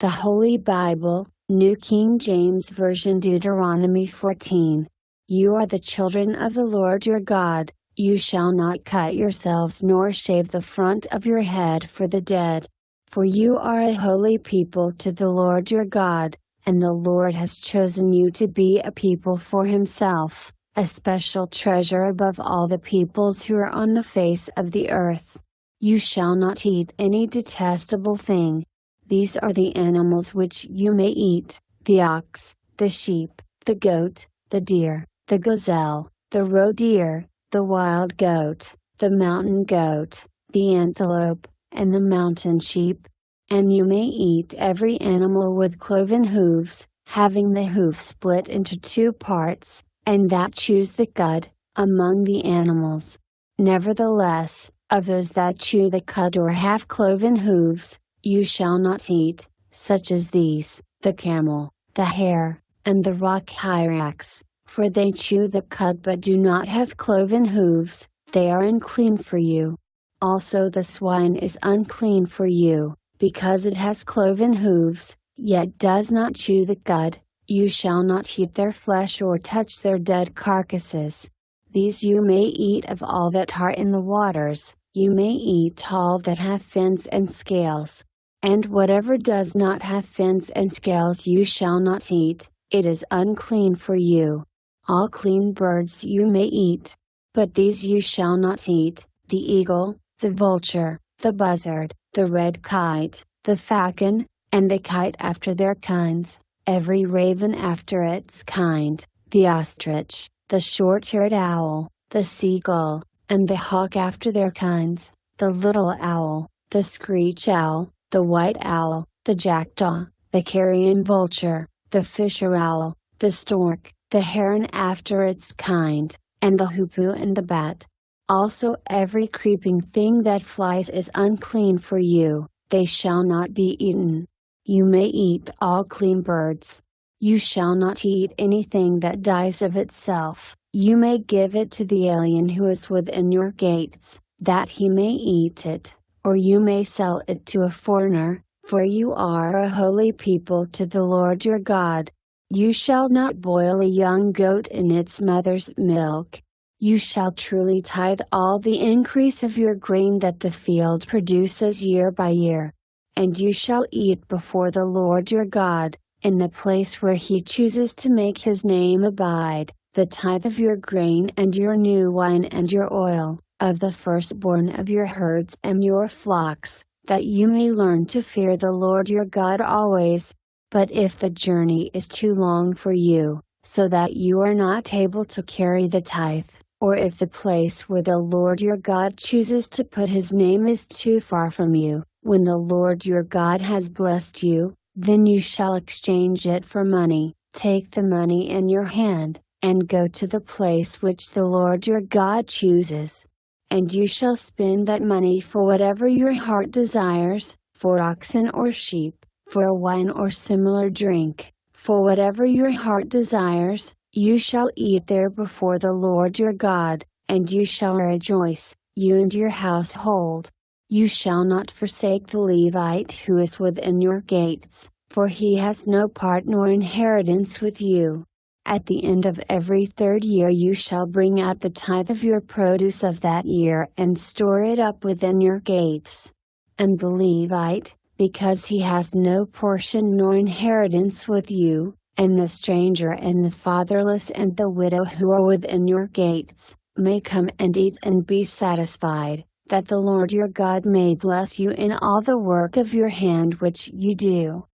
The Holy Bible, New King James Version, Deuteronomy 14. You are the children of the Lord your God. You shall not cut yourselves nor shave the front of your head for the dead. For you are a holy people to the Lord your God, and the Lord has chosen you to be a people for himself, a special treasure above all the peoples who are on the face of the earth. You shall not eat any detestable thing. These are the animals which you may eat: the ox, the sheep, the goat, the deer, the gazelle, the roe deer, the wild goat, the mountain goat, the antelope, and the mountain sheep. And you may eat every animal with cloven hooves, having the hoof split into two parts, and that chews the cud, among the animals. Nevertheless, of those that chew the cud or have cloven hooves, you shall not eat, such as these: the camel, the hare, and the rock hyrax, for they chew the cud but do not have cloven hooves, they are unclean for you. Also the swine is unclean for you, because it has cloven hooves, yet does not chew the cud. You shall not eat their flesh or touch their dead carcasses. These you may eat of all that are in the waters. You may eat all that have fins and scales. And whatever does not have fins and scales you shall not eat, it is unclean for you. All clean birds you may eat. But these you shall not eat: the eagle, the vulture, the buzzard, the red kite, the falcon, and the kite after their kinds, every raven after its kind, the ostrich, the short-eared owl, the seagull, and the hawk after their kinds, the little owl, the screech owl, the white owl, the jackdaw, the carrion vulture, the fisher owl, the stork, the heron after its kind, and the hoopoe and the bat. Also every creeping thing that flies is unclean for you, they shall not be eaten. You may eat all clean birds. You shall not eat anything that dies of itself. You may give it to the alien who is within your gates, that he may eat it, or you may sell it to a foreigner, for you are a holy people to the Lord your God. You shall not boil a young goat in its mother's milk. You shall truly tithe all the increase of your grain that the field produces year by year. And you shall eat before the Lord your God, in the place where he chooses to make his name abide, the tithe of your grain and your new wine and your oil, of the firstborn of your herds and your flocks, that you may learn to fear the Lord your God always. But if the journey is too long for you, so that you are not able to carry the tithe, or if the place where the Lord your God chooses to put his name is too far from you, when the Lord your God has blessed you, then you shall exchange it for money. Take the money in your hand, and go to the place which the Lord your God chooses. And you shall spend that money for whatever your heart desires, for oxen or sheep, for wine or similar drink, for whatever your heart desires. You shall eat there before the Lord your God, and you shall rejoice, you and your household. You shall not forsake the Levite who is within your gates, for he has no part nor inheritance with you. At the end of every third year you shall bring out the tithe of your produce of that year and store it up within your gates. And the Levite, because he has no portion nor inheritance with you, and the stranger and the fatherless and the widow who are within your gates, may come and eat and be satisfied, that the Lord your God may bless you in all the work of your hand which you do.